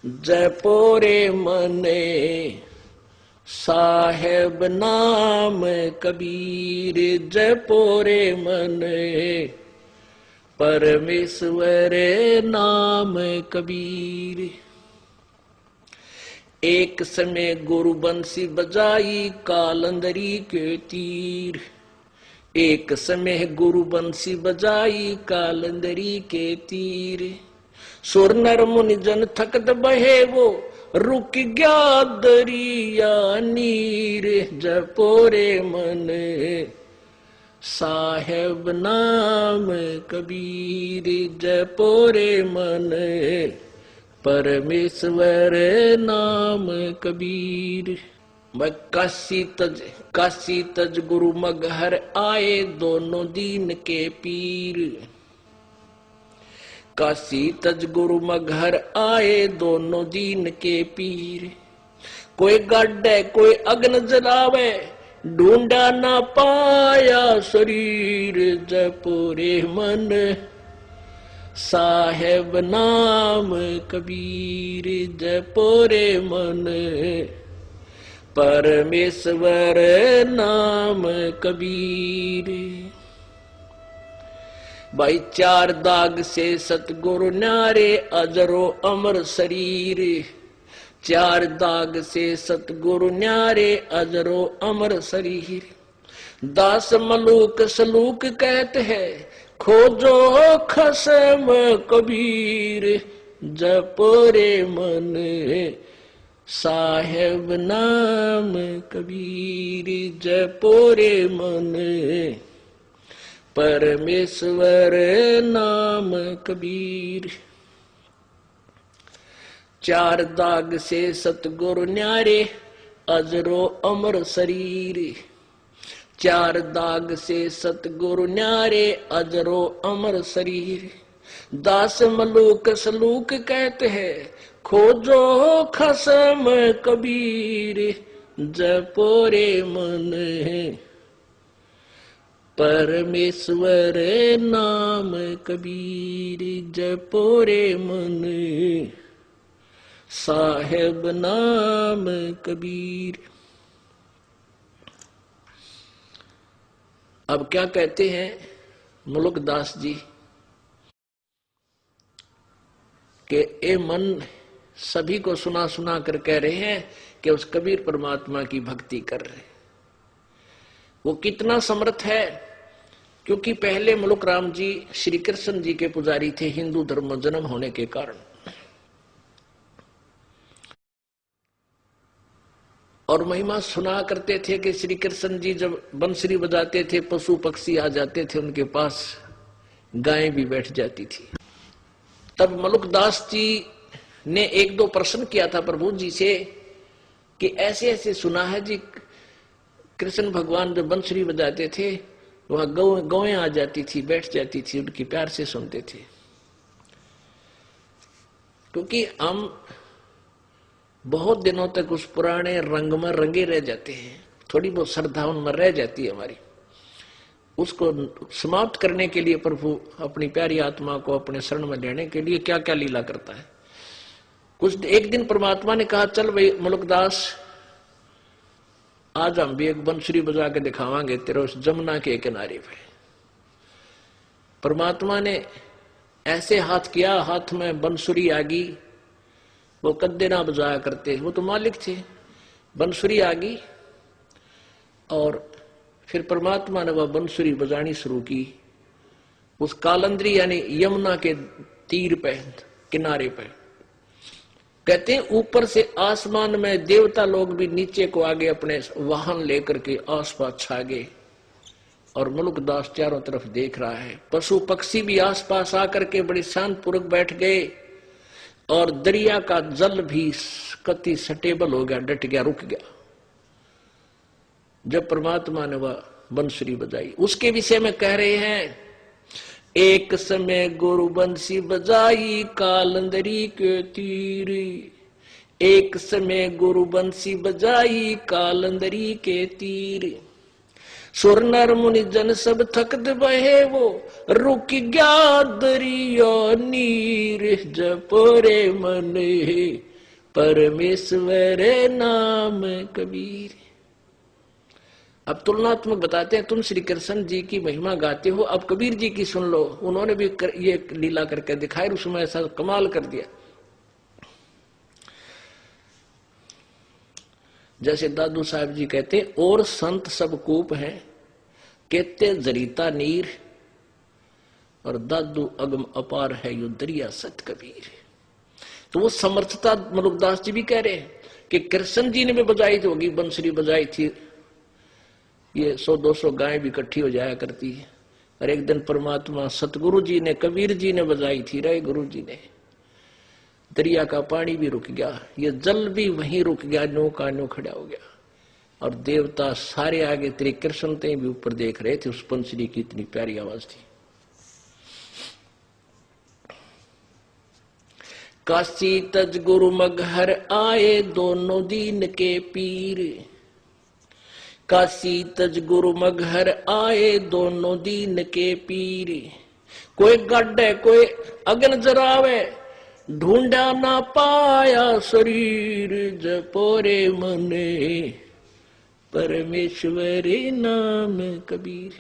जयपोरे मने साहेब नाम कबीर। जयपोरे मने परमेश्वर नाम कबीर। एक समय गुरु बंसी बजाई कालंदरी के तीर। एक समय गुरु बंसी बजाई कालंदरी के तीर। सुर नर मुनि जन थकत बहे वो रुक गया दरिया नीर। जयपोरे मन साहेब नाम कबीर। जयपोरे मन परमेश्वर नाम कबीर। मैं काशी तज गुरु मगहर आए दोनों दीन के पीर। काशी तज गुरु मगहर आए दोनों दीन के पीर। कोई गाड्डे कोई अग्न जलावे ढूंढा ना पाया शरीर। जयपोरे मन साहेब नाम कबीर। जयपोरे मन परमेश्वर नाम कबीर। भाई चार दाग से सतगुरु न्यारे अजरो अमर शरीर। चार दाग से सतगुरु न्यारे अजरो अमर शरीर। दास मलूक सलूक कहते हैं खोजो खसम कबीर। जयपोरे मन साहेब नाम कबीर। जयपोरे मन परमेश्वर नाम कबीर। चार दाग से सतगुरु न्यारे अजरो अमर शरीर। चार दाग से सतगुरु न्यारे अजरो अमर शरीर। दास मलूक सलूक कहते हैं खोजो खसम कबीर। जयपोरे मन परमेश्वर नाम कबीर। जयपोरे मन साहेब नाम कबीर। अब क्या कहते हैं मुलुकदास जी कि ए मन सभी को सुना सुना कर कह रहे हैं कि उस कबीर परमात्मा की भक्ति कर रहे। वो कितना समर्थ है, क्योंकि पहले मुलुक राम जी श्री कृष्ण जी के पुजारी थे हिंदू धर्म में जन्म होने के कारण। और महिमा सुना करते थे कि श्री कृष्ण जी जब बंसुरी बजाते थे पशु पक्षी आ जाते थे उनके पास, गायें भी बैठ जाती थी। तब मुलुकदास जी ने एक दो प्रश्न किया था प्रभु जी से कि ऐसे ऐसे सुना है जी कृष्ण भगवान जब बंसुरी बजाते थे वहां गौएं आ जाती थी, बैठ जाती थी, उनकी प्यार से सुनते थे। क्योंकि हम बहुत दिनों तक उस पुराने रंग में रंगे रह जाते हैं, थोड़ी बहुत श्रद्धा उनमें रह जाती है हमारी। उसको समाप्त करने के लिए प्रभु अपनी प्यारी आत्मा को अपने शरण में लेने के लिए क्या क्या लीला करता है। कुछ एक दिन परमात्मा ने कहा चल भाई मुलुकदास आज हम भी एक बंसुरी बजा के दिखावांगे तेरे उस जमुना के किनारे पे। परमात्मा ने ऐसे हाथ किया, हाथ में बंसुरी आ गई। वो कद्दे ना बजाया करते, वो तो मालिक थे। बंसुरी आ गई और फिर परमात्मा ने वह बंसुरी बजानी शुरू की उस कालंदरी यानी यमुना के तीर पे, किनारे पे। कहते हैं ऊपर से आसमान में देवता लोग भी नीचे को आगे अपने वाहन लेकर के आसपास छा गए और मुलुकदास चारों तरफ देख रहा है। पशु पक्षी भी आसपास आकर के बड़े शांतपूर्वक बैठ गए और दरिया का जल भी कति स्टेबल हो गया, डट गया, रुक गया जब परमात्मा ने वह बंसुरी बजाई। उसके विषय में कह रहे हैं एक समय गुरु बंसी बजाई कालंदरी के तीर। एक समय गुरु बंसी बजाई कालंदरी के तीर। सुर नर मुनि जन सब थकत बहे वो, रुक गया दरिया नीर, जपरे मन परमेश्वर नाम कबीर। अब तुलनात्मक बताते हैं, तुम श्री कृष्ण जी की महिमा गाते हो, अब कबीर जी की सुन लो। उन्होंने भी ये लीला करके दिखाई, उसमें ऐसा कमाल कर दिया। जैसे दादू साहब जी कहते, और संत सब कूप हैं, कहते जरीता नीर, और दादू अगम अपार है यो दरिया सत कबीर। तो वो समर्थता मलुकदास जी भी कह रहे हैं कि कृष्ण जी ने भी बजाई थी, होगी बंसुरी बजाई थी, ये 100-200 गायें भी इकट्ठी हो जाया करती है। और एक दिन परमात्मा सतगुरु जी ने, कबीर जी ने बजाई थी, राय गुरु जी ने। दरिया का पानी भी रुक गया, ये जल भी वहीं रुक गया, नो का नो खड़ा हो गया। और देवता सारे आगे तेरे कृष्ण ते भी ऊपर देख रहे थे, उस बंसुरी की इतनी प्यारी आवाज थी। काशी तज गुरु मगहर आए, दोनों दीन के पीर। काशी तज गुरु मगहर आए, दोनों दीन के पीर। कोई गड्ढे कोई अग्न जरावे, ढूंढा ना पाया शरीर, जपोरे मने परमेश्वर नाम कबीर।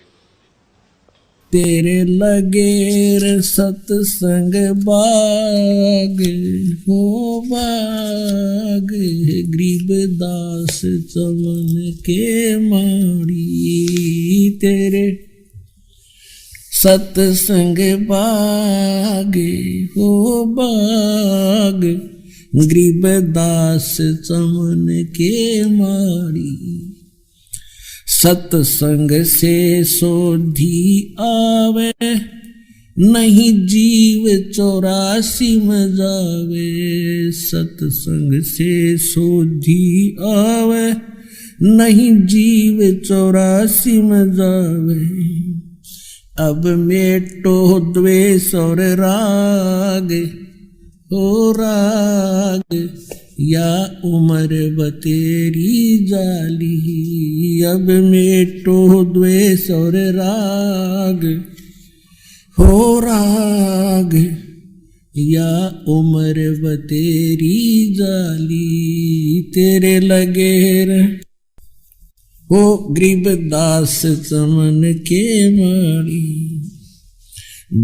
तेरे लगेर सतसंग बाग हो बाग, गरीबदास चमन के माड़ी। तेरे सतसंग बाग हो बाग, गरीबदास चमन के माड़ी। सत्संग से सोधी आवे, नहीं जीव 84 में जावे। सत्संग से सोधी आवे, नहीं जीव 84 में जावे। अब मेटो द्वेष और राग हो राग, या उम्र बतेरी जाली। अब मेटो द्वेष और राग हो राग, या उम्र बतेरी जाली। तेरे लगेर हो गरीबदास चमन के माड़ी।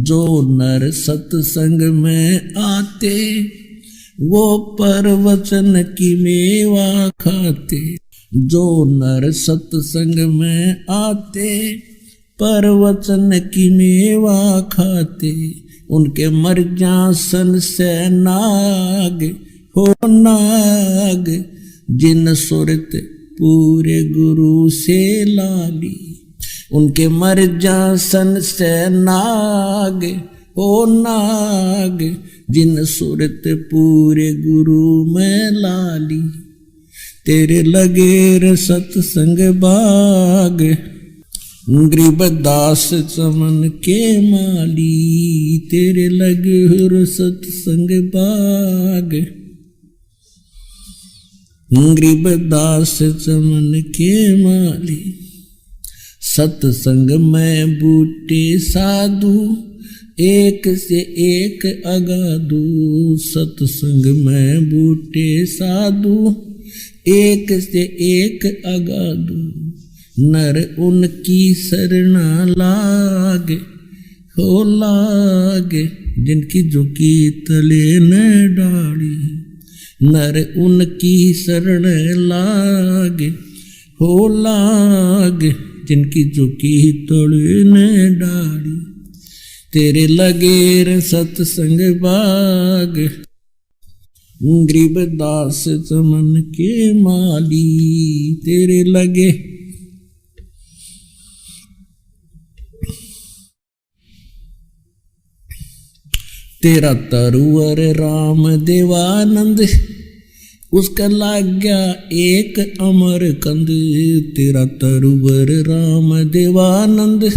जो नर सत्संग में आते, वो परवचन की मेवा खाते। जो नर सत्संग में आते, परवचन की मेवा खाते। उनके मर्यासन से नाग हो नाग, जिन सुरत पूरे गुरु से लाली। उनके मर्यासन से नाग हो नाग, जिन सूरत पूरे गुरु में लाली। तेरे लगेर सत्संग बाग, गरीबदास चमन के माली। तेरे लगेर सत्संग बाग, गरीबदास चमन के माली। सत्संग में बूटे साधु, एक से एक अगाधु। सत्संग में बूटे साधु, एक से एक अगाधु। नर उनकी शरणा लागे हो लागे, जिनकी झुकी तले न डाली। नर उनकी शरण लागे हो लागे, जिनकी झुकी तले न डाली। तेरे लगेर सत्संग बाग, गरीबदास चमन के माली। तेरे लगे तेरा तरुवर राम देवानंद, उसका लाग गया एक अमर कंद। तेरा तरुवर राम देवानंद,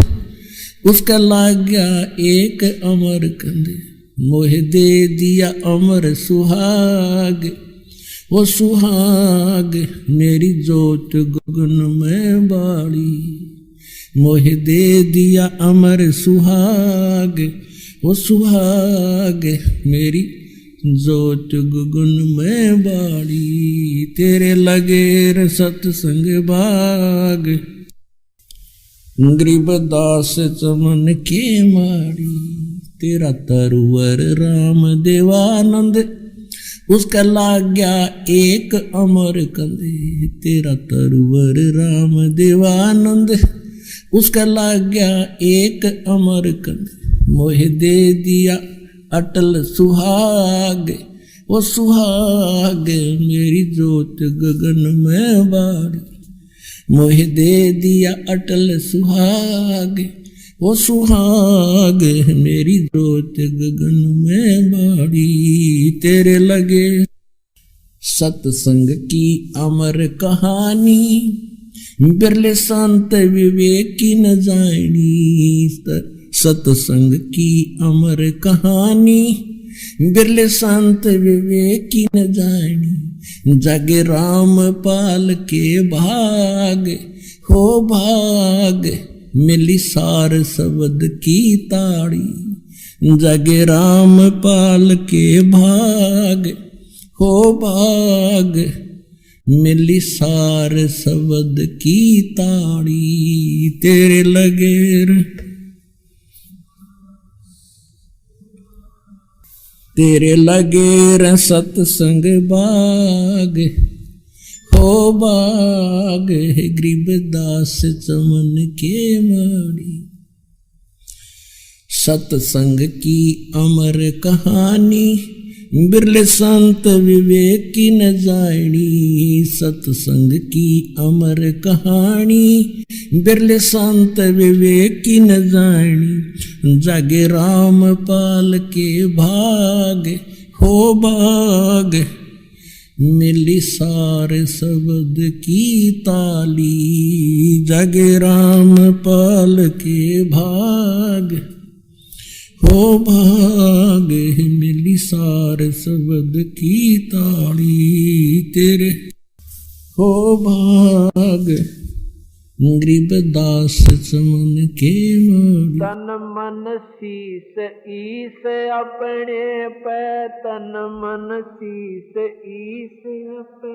उसका लाग गया एक अमर कंद। मोह दे दिया अमर सुहाग, वो सुहाग मेरी जोत गगन में बाड़ी। मोह दे दिया अमर सुहाग, वो सुहाग मेरी जोत गुगुन में बाड़ी, तेरे लगे रे सतसंग बाग, गरीबदास चमन के माड़ी, तेरा तरुवर राम देवानंद, उसका लाग गया एक अमर कंदे, तेरा तरुवर राम देवानंद, उसका लाग गया एक अमर कंदे, मोह दे दिया अटल सुहाग, वो सुहाग मेरी जोत गगन में बाड़ी, मोह दे दिया अटल सुहाग, वो सुहाग मेरी जोत गगन में बाड़ी, तेरे लगे सत्संग की अमर कहानी, बिरले संत विवेक की न जानी, सत्संग की अमर कहानी, बिरले संत विवेक की न जानी, जागे राम पाल के भाग, हो भाग मिली सार शब्द की ताड़ी, जागे राम पाल के भाग, हो भाग मिली सार शब्द की ताड़ी, तेरे लगे तेरे लगे रे सत्संग बाग, हो बाग गरीबदास चमन के माड़ी, सत्संग की अमर कहानी, बिरले संत विवेक की न जानी, सत्संग की अमर कहानी, बिरले संत विवेक की न जानी, जागे राम पाल के भाग, हो भाग मिली सारे शब्द की ताली, जागे राम पाल के भाग, हो भाग मिली सारे शब्द की ताली, तेरे हो भाग गरीबदास चमन के माड़ी, तन मन शीस ईस अपने पे, तन मन शीस ईस अपने,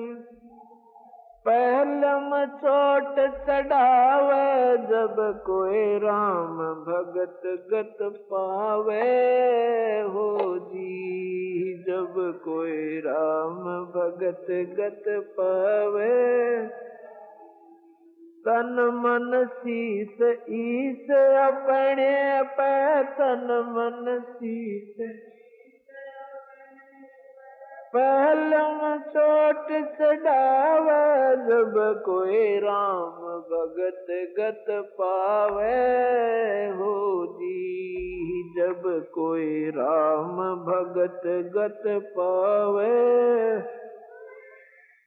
पहलम चोट चढ़ावे, जब कोई राम भगत गत पावे, हो जी जब कोई राम भगत गत पावे, तन मन शीस ईस अपने पे, तन मन शीस पहलम चोट चढ़ावे, जब कोई राम भगत गत पावे, हो जी जब कोई राम भगत गत पावे,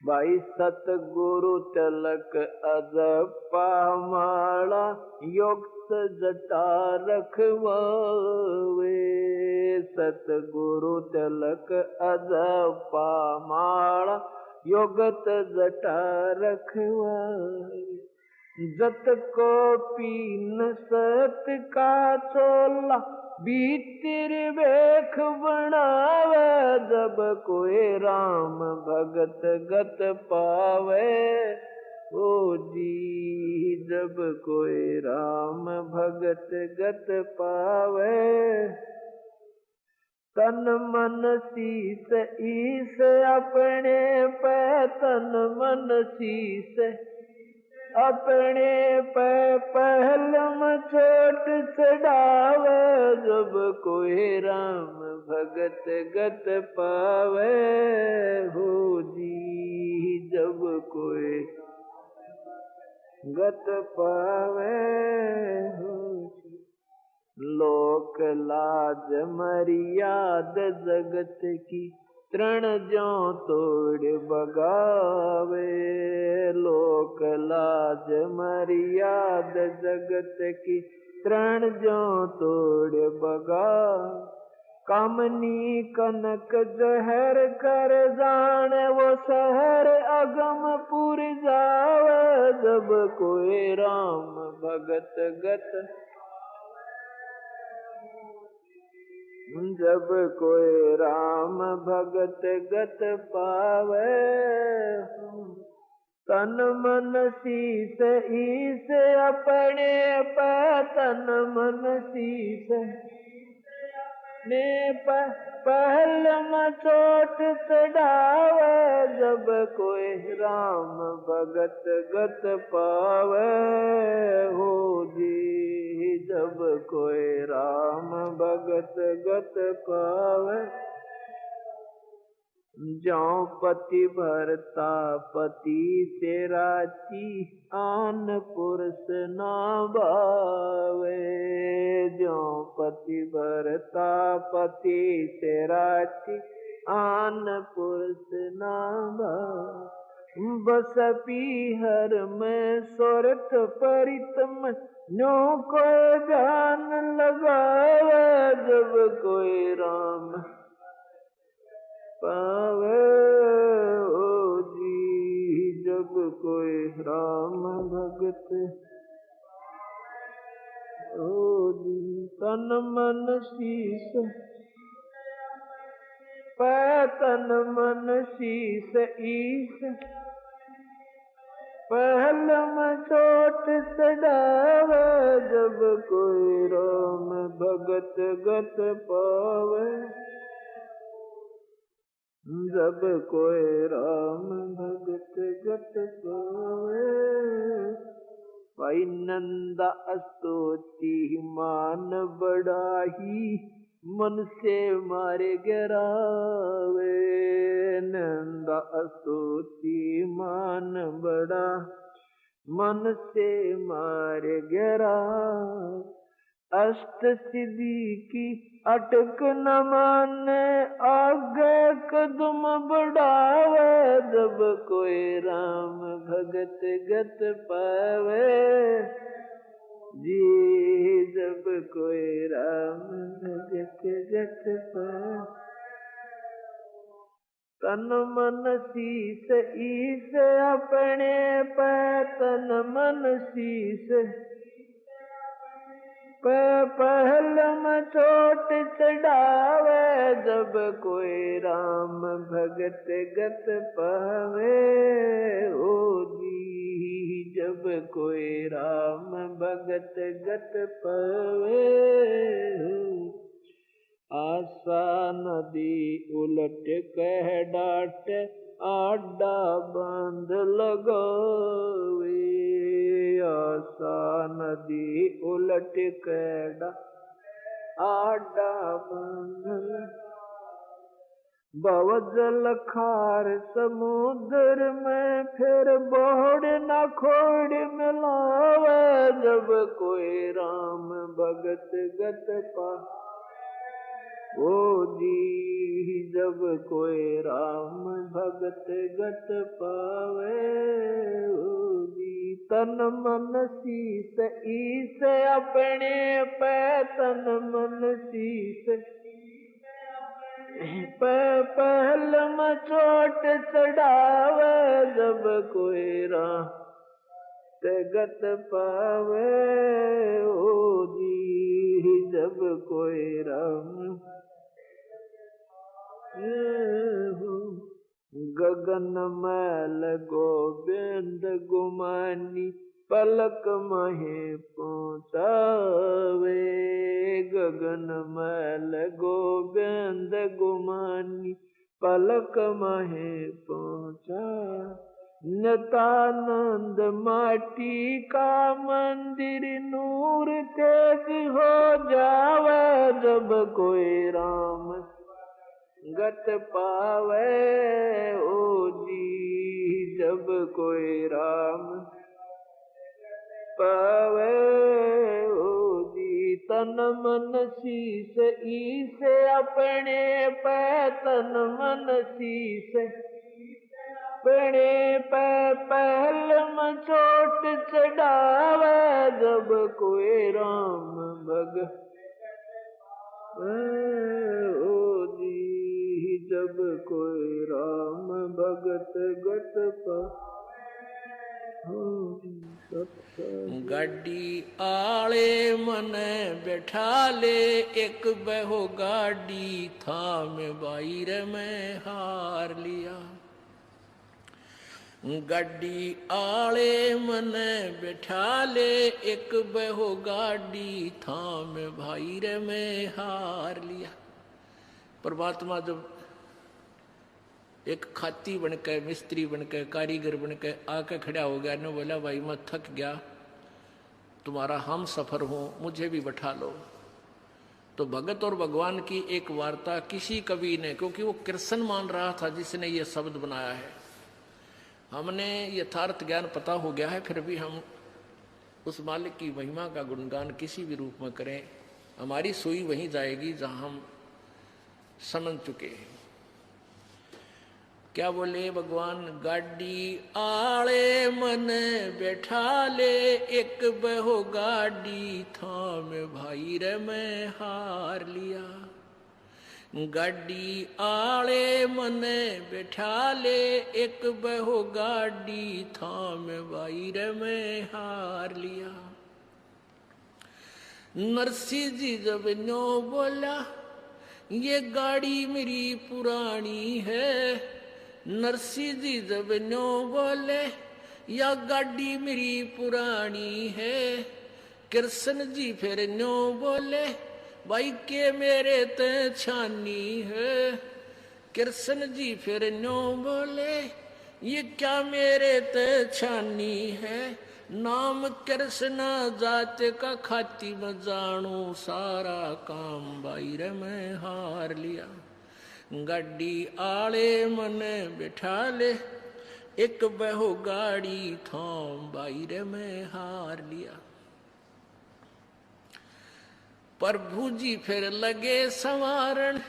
भाई सतगुरु तिलक अजपा माला, योग जटा रखवावे, सतगुरु तिलक अजपा माला, योगत जटा रखवावे, जत को पीन सत का चोला, भीतर बेख बनावे, जब कोई राम भगत गत पावे, ओ जी जब कोई राम भगत गत पावे, तन मन शीस ईस अपने पे, तन मन शीस अपने पे, पहलम चोट चढ़ावे, जब कोई राम भगत गत पावे, हो जी जब कोई गत पावे, हो लोक लाज मर्याद जगत की, तृण ज्यों तोड़ बगावे, लोक लाज मर्याद जगत की, तृण ज्यों तोड़ बगावे, कामनी कनक जहर कर जाने, वो शहर अगम पुर जावे, जब कोई राम भगत गत, जब कोई राम भगत गत पावे, तन मन शीस ईस अपने पे, तन मन शीस ने पहल में चोट चढ़ावे, जब कोई राम भगत गत पावे हो जी, जब कोई राम भगत गत पावे। ज्यों पति भरता पति से राची, आन पुरुष ना भावे, ज्यों पति भरता पति से राची, आन पुरुष ना भावे। बस पीहर में सोरठ परितम, न्यो को जान लगावे, जब कोई राम पावे ओ जी, जब कोई राम भगत ओ जी। तन मन शीस पे, तन मन शीस ईस, पहल में चोट चढ़ावे, जब कोई राम भगत गत पावे, जब कोई राम भगत गत पावे। भाई नंदा स्तुति मान बढ़ाही, मन से मारे गिरावे, नंदा स्तुति मान बढ़ा, मन से मारे गिरावे। अष्ट सिद्धि की अटक न माने, आगे कदम बढ़ावे, जब कोई राम भगत गत पावे जी, जब कोई राम भगत गत पावे। तन मन शीस ईस अपने पे, तन मन शीस पहल में चोट चढ़ावे, जब कोई राम भगत गत पावे ओ जी, जब कोई राम भगत गत पावे। आशा नदी उलट कह डाट, आडा बांध लगावे, आशा नदी उलट कह आडा बांध। भवजल खार समुद्र में, फिर बोड़ न खोड़ मिलावे, जब कोई राम भगत गत पा ओ जी, जब कोई राम भगत गत पावे ओ जी। तन मन शीस ईस अपने पे, तन मन शीस पे, पहल में चोट चढ़ावे, जब कोई राम गत पावे ओ जी, जब कोई राम। गगन मैल गोविंद गुमानी, पलक महे पहुँचावे, गगन मैल गोविंद गुमानी, पलक महे पहुँचा। नितानंद माटी का मंदिर, नूर तेज हो जावे, जब कोई राम गत पावे ओ जी, जब कोई राम पावे ओ जी। तन मन शीस ईस अपने पे, तन मन शीस अपने पे, पहल में चोट चढ़ावे, जब कोई राम भगत ओ जी, जब कोई राम भगत गत पा। गाड़ी आले मने बैठा ले एक बहो गाड़ी थाम बाहर में हार लिया। गाड़ी आले मने बैठा ले एक बहो गाड़ी थाम बाहर में हार लिया। परमात्मा जब एक खाती बनकर मिस्त्री बनकर कारीगर बनकर आके खड़ा हो गया ने बोला भाई मैं थक गया, तुम्हारा हम सफर हूं, मुझे भी बैठा लो। तो भगत और भगवान की एक वार्ता किसी कवि ने, क्योंकि वो कृष्ण मान रहा था जिसने ये शब्द बनाया है, हमने यथार्थ ज्ञान पता हो गया है, फिर भी हम उस मालिक की महिमा का गुणगान किसी भी रूप में करें, हमारी सुई वहीं जाएगी जहां हम समझ चुके हैं। क्या बोले भगवान? गाड़ी आले मन बैठा ले एक बहो गाड़ी थाम भाई रे मैं हार लिया। गाड़ी आले मन बैठा ले एक बहो गाड़ी थाम भाई रे मैं हार लिया। नरसिंह जी जब नो बोला ये गाड़ी मेरी पुरानी है, नरसिंह जी जब नो बोले या गाड़ी मेरी पुरानी है, कृष्ण जी फिर नो बोले भाई के मेरे ते छानी है। कृष्ण जी फिर नो बोले ये क्या मेरे ते छानी है, नाम कृष्ण जात का खाती में जानू सारा काम भाई रे मैं हार लिया। गाड़ी आले मने बिठा ले एक बहो गाड़ी थाम भाई रे मैं हार लिया। प्रभु जी फिर लगे संवारण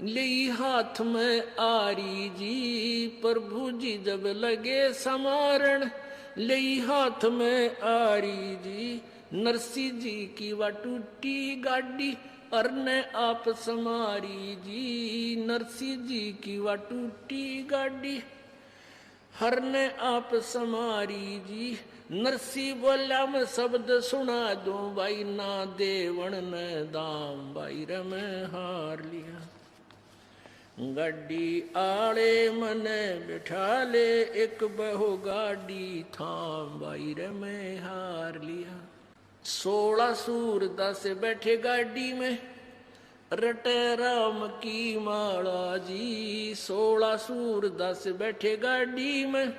ली हाथ में आरी जी, प्रभु जी जब लगे संवारण ली हाथ में आरी जी, नरसिंह जी की वा टूटी गाड़ी और ने आप समारी जी, नरसिंह जी की वा टूटी गाड़ी हर ने आप समारी जी। नरसिंह बोला मैं शब्द सुना दूं भाई ना देवण ने दाम भाई रे मैं हार लिया। गाड़ी आले मने बिठा ले एक बहो गाड़ी थाम भाई रे मैं हार लिया। 16 सूरदास बैठे गाड़ी में रटे राम की माला जी, 16 सूरदास बैठे गाड़ी में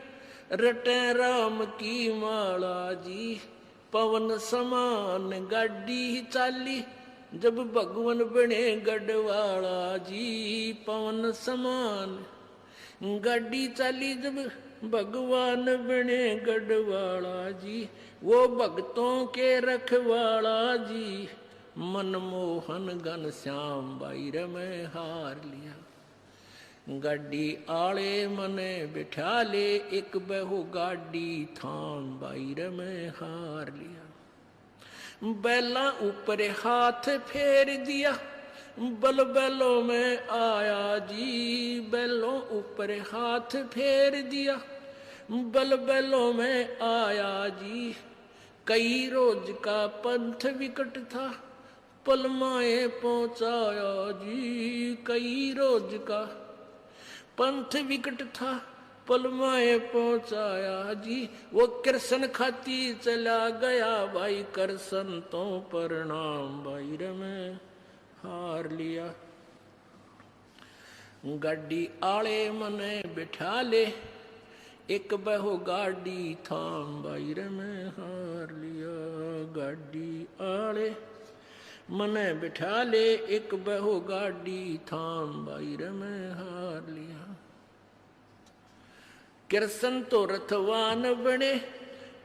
रटे राम की माला जी। पवन समान गाड़ी चाली जब भगवान बने गढ़वाला जी, पवन समान गाड़ी चाली जब भगवान बने गढ़वाला जी, वो भक्तों के रखवाला जी, मनमोहन घन श्याम भाई रे मैं हार लिया। गाड़ी आले मने बिठा ले एक बहो गाड़ी थाम भाई रे मैं हार लिया। बैला ऊपर हाथ फेर दिया बल बैलों में आया जी, बैलों ऊपर हाथ फेर दिया बल बैलों में आया जी। कई रोज का पंथ विकट था पलमाए पहुंचाया जी, कई रोज का पंथ विकट था पलमाए पहुंचाया जी। वो कृष्ण खाती चला गया भाई कृष्ण तो प्रणाम भाई रे मैं हार लिया। गाड़ी आले मने बिठा ले एक बहो गाड़ी थाम भाई रे मैं हार लिया। गाड़ी आले मने बिठा ले एक बहो गाड़ी थाम भाई रे मैं हार लिया। कृष्ण तो रथवान बने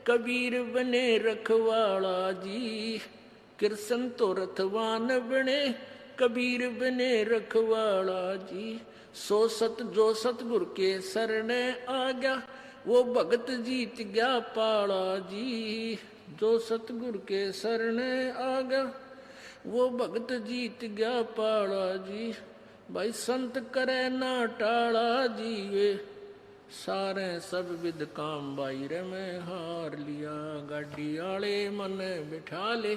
कबीर बने रखवाला जी, कृष्ण तो रथवान बने कबीर बने रखवाला जी। सो सत जो सतगुरु के शरणे आ गया वो भगत जीत गया पाला जी, जो सतगुरु के शरणे आ गया वो भगत जीत गया पाला जी। भाई संत करे ना टाला जी वे सारे सब विद काम बाईरे में हार लिया। गाड़ी आले मन बिठा ले,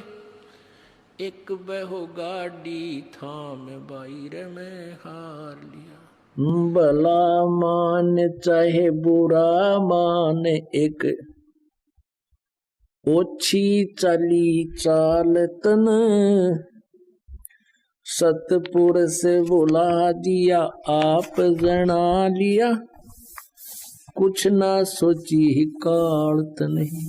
एक बहो गाड़ी थाम बाईरे में हार लिया। भला मान चाहे बुरा मान, एक ओछी चाली चालतन, सतपुरुष बुला दिया आप जना लिया, कुछ ना सोची कालत नहीं।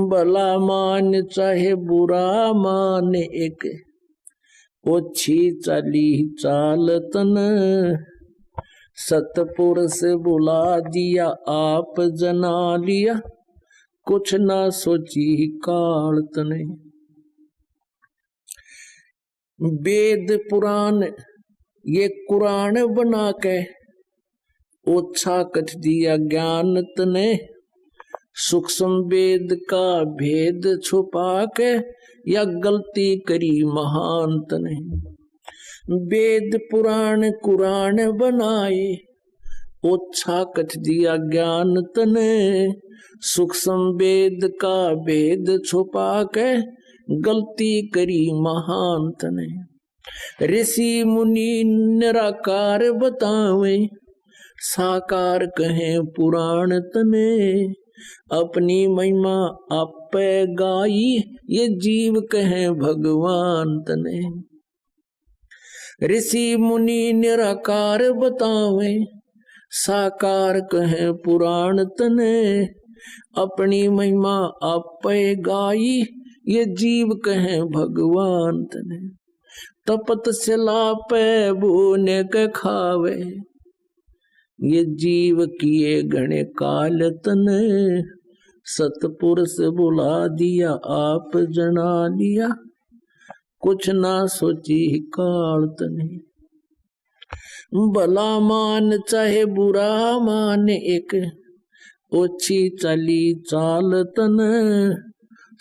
भला मान चाहे बुरा मान, एक ओछी चाली चालतन, सतपुरुष बुला दिया आप जना लिया, कुछ ना सोची कालत नहीं। वेद पुराण ये कुरान बना के ओछा कथ दिया ज्ञान तने, सूक्ष्म वेद का भेद छुपा के या गलती करी महान तने। वेद पुराण कुरान बनाए, ओछा कथ दिया ज्ञान तने, सूक्ष्म वेद का भेद छुपा के गलती करी महान तने। ऋषि मुनि निराकार बतावे, साकार कहे पुराण तने, अपनी महिमा आपे गाई, ये जीव कहे भगवान तने। ऋषि मुनि निराकार बतावे, साकार कहे पुराण तने, अपनी महिमा आपे गाई, ये जीव कहे भगवान तने। तपत सिला पे बोने के खावे, ये जीव किए गणे काल तने, सतपुरुष बुला दिया आप जना लिया, कुछ ना सोची काल तने। भला मान चाहे बुरा मान, एक ओछी चाली चालतन,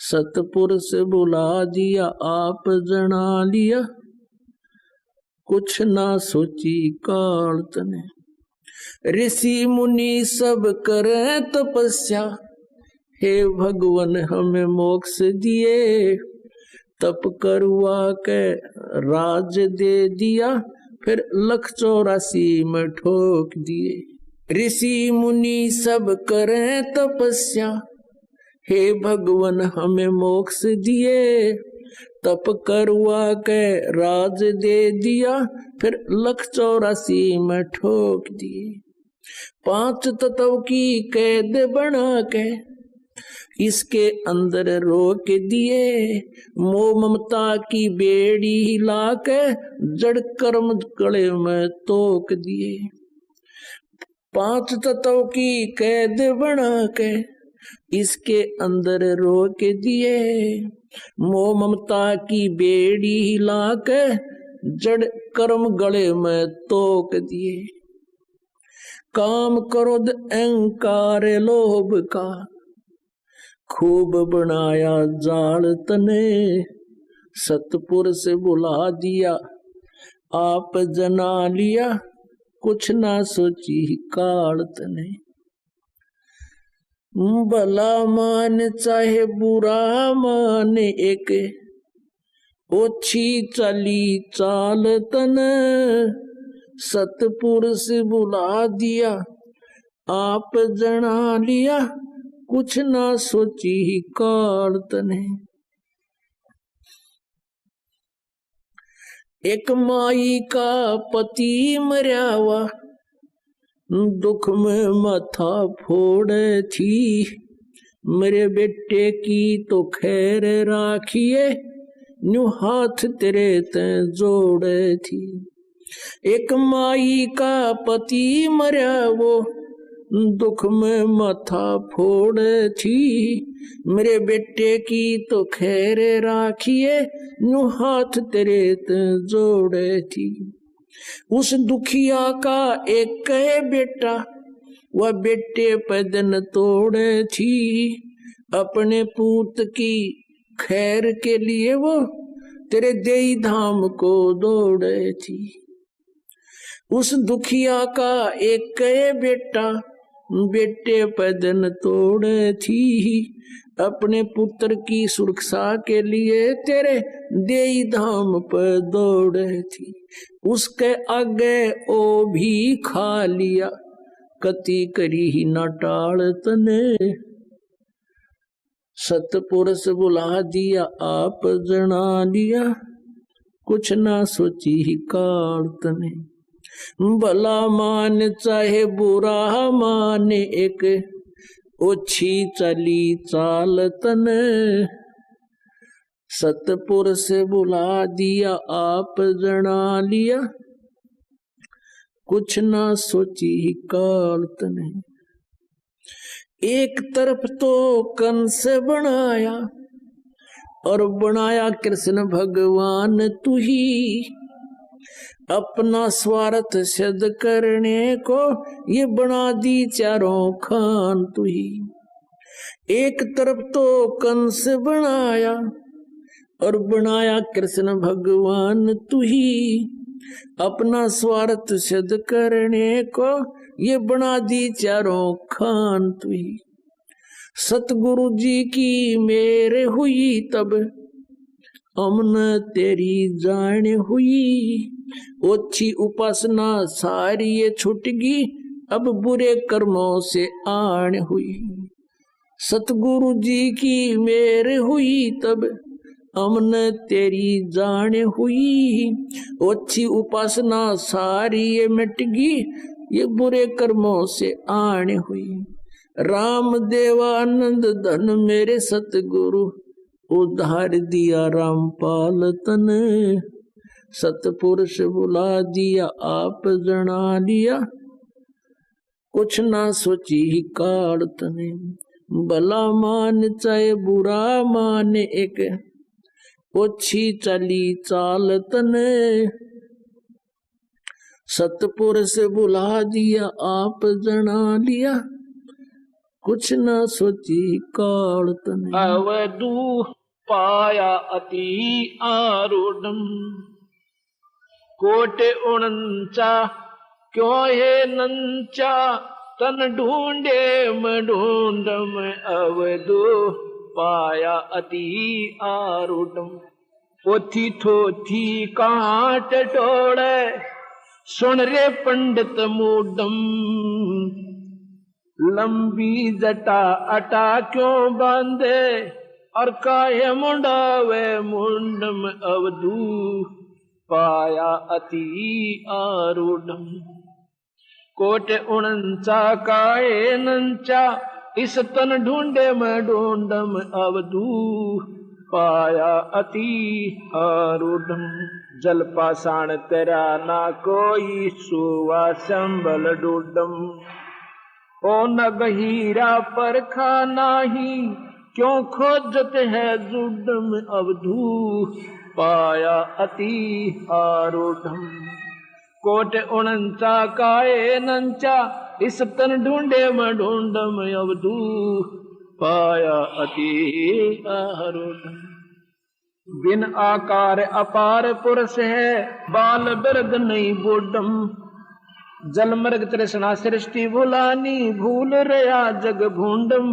सतपुरुष बुला दिया आप जना लिया, कुछ ना सोची काल तने। ऋषि मुनि सब करे तपस्या, हे भगवान हमें मोक्ष दिए, तप करवा के राज दे दिया, फिर 184 में ठोक दिए। ऋषि मुनि सब करे तपस्या, हे भगवान हमें मोक्ष दिए, तप करवा के राज दे दिया, फिर 184 में ठोक दिए। 5 तत्व की कैद बना के इसके अंदर रोक दिए, मोह ममता की बेड़ी हिला के जड़ कर्म गले में तोक दिए। 5 तत्व की कैद बना के इसके अंदर रोक दिए, मोह ममता की बेड़ी हिला के जड़ कर्म गले में तोक दिए। काम क्रोध अहंकार लोभ का खूब बनाया जाल तने, सतपुरुष बुला दिया आप जना लिया, कुछ ना सोची काल तने। भला मान चाहे बुरा मान, एक ओछी चाली चाल तन, सतपुरुष बुला दिया आप जना लिया, कुछ ना सोची काल तने। एक माई का पति मरयावा, दुख में माथा फोड़े थी, मेरे बेटे की तो खैर राखिए, न्यू हाथ तेरे ते जोड़े थी। एक माई का पति मरा वो, दुख में माथा फोड़े थी, मेरे बेटे की तो खैर राखिए, न्यू हाथ तेरे ते जोड़े थी। उस दुखिया का एक है बेटा, वह बेटे पैदन तोड़े थी, अपने पूत की खैर के लिए वो तेरे देई धाम को दौड़े थी। उस दुखिया का एक बेटा, बेटे पदन तोड़े थी। अपने पुत्र की सुरक्षा के लिए तेरे देई धाम पर दौड़े थी। उसके आगे ओ भी खा लिया, कति करी ही न टाल तने। सतपुरुष बुला दिया आप जना लिया, कुछ ना सोची ही काल तने। भला मान चाहे बुरा माने, एक ओछी चली चाल तने। सतपुरुष बुला दिया आप जना लिया, कुछ ना सोची ही काल तने। एक तरफ तो कंस बनाया, और बनाया कृष्ण भगवान तू ही। अपना स्वार्थ सिद्ध करने को ये बना दी चारों खान तू ही। एक तरफ तो कंस बनाया, और बनाया कृष्ण भगवान तू ही। अपना स्वार्थ सिद्ध करने को ये बना दी चारों खान तू ही। सतगुरु जी की मेरे हुई तब, अमन तेरी जान हुई। ओछी उपासना सारी ये छुटगी, अब बुरे कर्मों से आन हुई। सतगुरु जी की मेरे हुई तब, अमन तेरी जान हुई। ओछी उपासना सारी ये मिटगी, ये बुरे कर्मों से आन हुई। राम देवानंद धन मेरे सतगुरु, उद्धार दिया रामपाल तन। सतपुरुष बुला दिया आप जना लिया, कुछ ना सोची ही काल तने। भला मान चाहे बुरा माने, एक ओछी चली चाल तने। सतपुरुष बुला दिया आप जना लिया, कुछ ना सोची काल तने। अवधू पाया अति आरूढ़, कोटि उनचा क्यों है नंचा, तन ढूंढे मैं ढूंढम। अवधू पाया अति आरूढ़, पोथी थोथी कांट टोड़े, सुन रे पंडित मूडम। लंबी जटा अटा क्यों बांधे, और काहे मुंडावे मुंडम। अवधू पाया अति आरूढ़, कोटि उनचा काहे नंचा, इस तन ढूंढे मैं ढूंढम। अवधू पाया अति आरूढ़, जल पाषाण तेरा ना कोई, सुवा संबल डूडम। ओ नग हीरा पर खाना ही, क्यों खोजत है जुडम। अवधू पाया अति आरूढ़, कोटि उनचा काहे नंचा, इस तन ढूंढे मैं ढूंढम। अवधू पाया अति आरूढ़, बिन आकार अपार पुरुष है, बाल बिरद नहीं बूढ़म। जल मृग तृष्णा सृष्टि भुलानी, भूल रया जग भूंडम।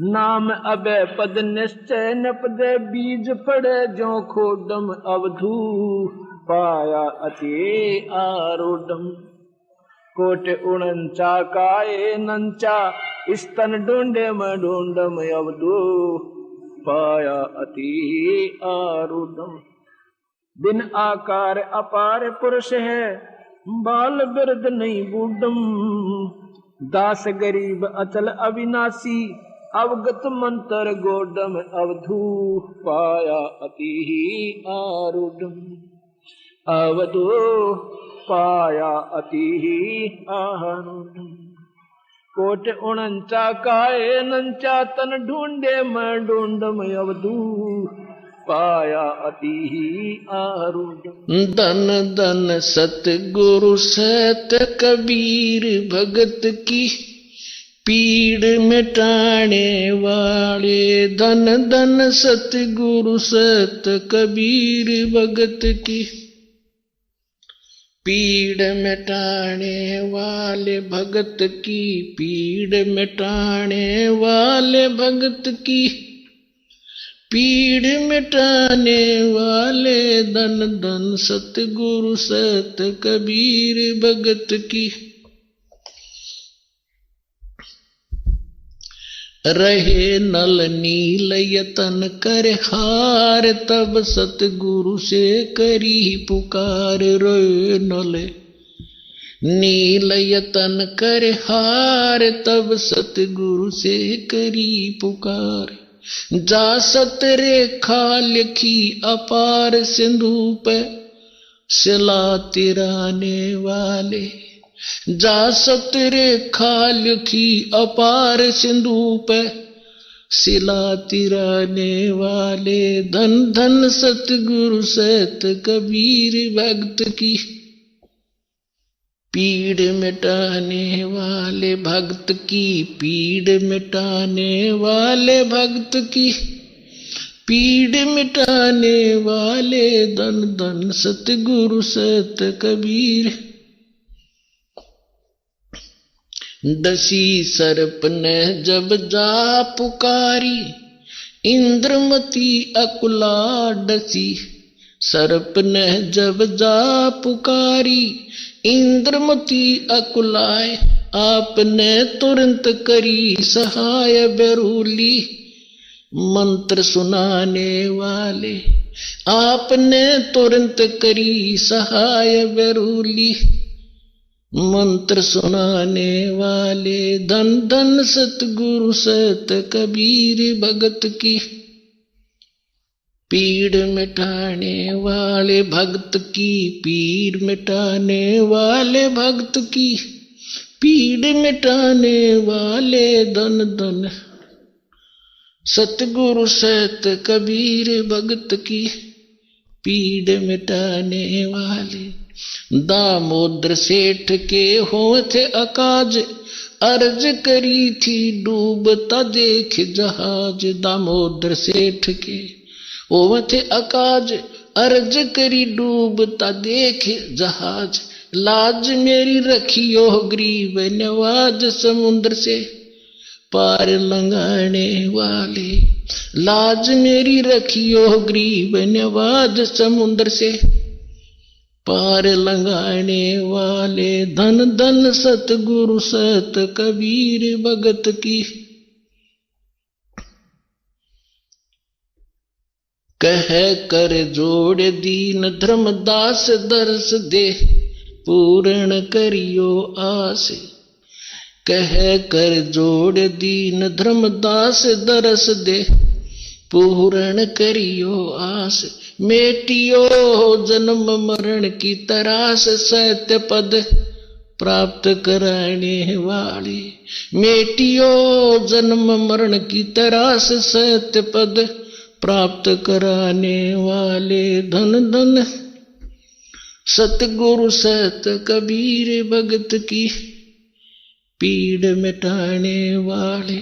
नाम अबे पद निश्चय नपदे, बीज पड़े जो खोडम। अवधू पाया अति आरूढ़, कोटि उनचा काहे नंचा, इस तन ढूंढे मैं ढूंढम। अवधू पाया अति आरूढ़, बिन आकार अपार पुरुष है, बाल बिरद नहीं बूढ़म। दास गरीब अचल अविनाशी, अवगत मंत्र गोडम। अवधू पाया अति आरूढ़, अवधू पाया अति आरूढ़, कोटि उनचा काहे नंचा, तन ढूंढे मैं ढूंढम। अवधू पाया अति आरूढ़। धन धन सतगुरु सत कबीर, भगत की पीड़ मिटाने वाले। धन धन सतगुरु सत कबीर, भगत की पीड़ मिटाने वाले भगत की, पीड़ मिटाने वाले भगत की, पीड़ मिटाने वाले धन धन सतगुरु सत कबीर भगत की। रहे नल नील यतन कर हार, तब सतगुरु से करी पुकार। रहे नल नील यतन कर हार, तब सतगुरु से करी पुकार। जा सत रेखा लिखी अपार सिंधु पे, सिला तिराने वाले। जा सत रेखा लिखी अपार सिंधु पे, सिला तिराने वाले। धन धन सतगुरु सत कबीर भक्त की, पीड़ मिटाने वाले भक्त की, पीड़ मिटाने वाले भक्त की, पीड़ मिटाने वाले धन धन सतगुरु सत कबीर। दसी सर्प ने जब जा पुकारी, इंद्रमती अकुला डसी। सर्प ने जब जा पुकारी, इंद्रमती अकुलाए। आपने तुरंत करी सहाय बेरूली, मंत्र सुनाने वाले। आपने तुरंत करी सहाय बेरूली, मंत्र सुनाने वाले। धन धन सतगुरु सत कबीर भगत की, पीड़ मिटाने वाले भक्त की, पीड़ मिटाने वाले भक्त की, पीड़ मिटाने वाले धन धन सतगुरु सत कबीर भगत की, पीड़ मिटाने वाले। दामोदर सेठ के होते अकाज, अर्ज करी थी डूबता देख जहाज। दामोदर सेठ के होते अकाज, अर्ज करी डूबता देख जहाज। लाज मेरी रखियो ग्रीब नवाज, समुद्र से पार लंघाने वाले। लाज मेरी रखियो ग्रीब नवाज, समुद्र से पार लंघाने वाले। धन धन सतगुरु सत कबीर भगत की, कह कर जोड़ दीन धर्मदास दर्श दे, पूर्ण करियो आस। कह कर जोड़ दीन धर्मदास दर्श दे, पूर्ण करियो आस। मेटियो जन्म मरण की तरास, सत्य पद प्राप्त कराने वाले। मेटियो जन्म मरण की तरास, सत्य पद प्राप्त कराने वाले। धन धन सतगुरु सत कबीर भगत की, पीड़ मिटाने वाले।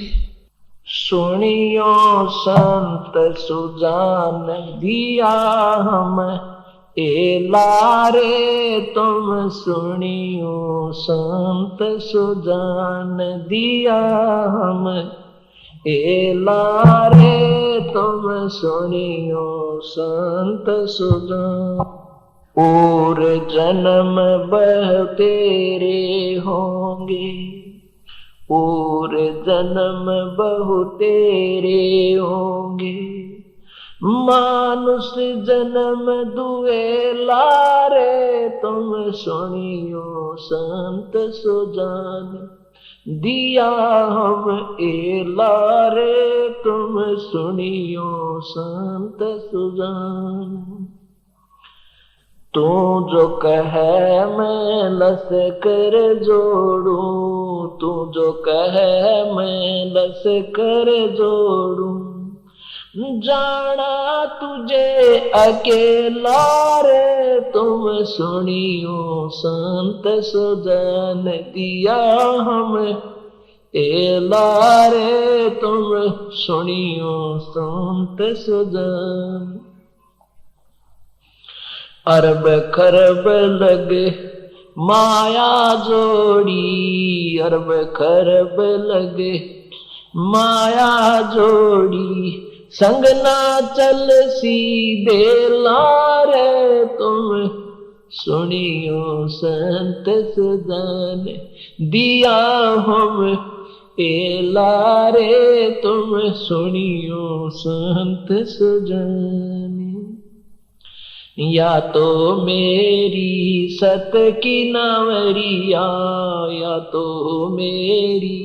सुनियो संत सुजान दिया हम, ए लारे तुम सुनियो संत सुजान दिया हम। ए लारे तुम सुनियो संत सुजान। और जन्म बह तेरे होंगे, और जन्म बहु तेरे होंगे। मानुष जन्म दुए लारे तुम सुनियो संत सुजान दिया हम। ए लारे तुम सुनियो संत सुजान। तू जो कहे मैं लश्कर जोड़ूं, तू जो कहे मैं लश्कर जोड़ूं। जाना तुझे अकेला रे तुम सुनियो संत सुजान दिया हम। ए लारे तुम सुनियो संत सुजान। अरब खरब लगे माया जोड़ी अरब खरब लगे, माया जोड़ी संग ना चल सीधे लारे तुम सुनियो संत सुजान दिया हम ए लारे तुम सुनियो संत सुजान। या तो मेरी सत की नावरिया, या तो मेरी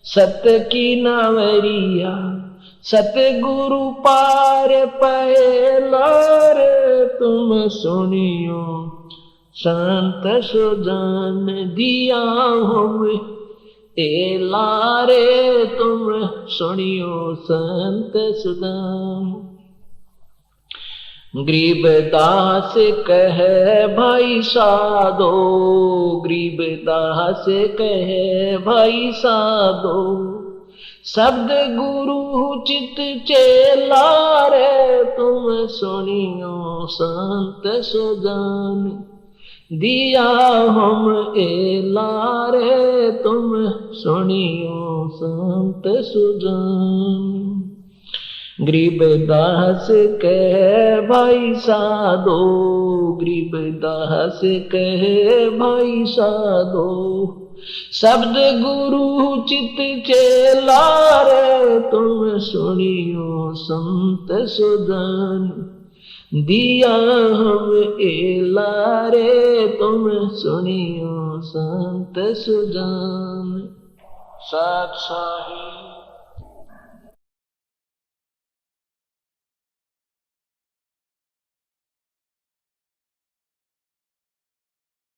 सत की नावरिया सतगुरु पार पहलार तुम सुनियो संत सुजान दिया हम ए लारे तुम सुनियो संत सुजान। गरीबदास कहे भाई साधो, गरीबदास कहे भाई साधो शब्द गुरु चित चेला रे तुम सुनियो संत सुजान दिया हम ए लारे तुम सुनियो संत सुजान। गरीबदास कहे भाई साधो, गरीबदास कहे भाई साधो शब्द गुरु चित चेला रे तुम सुनियो संत सुजान दिया हम ए लारे तुम सुनियो संत सुजान। सत साहिब।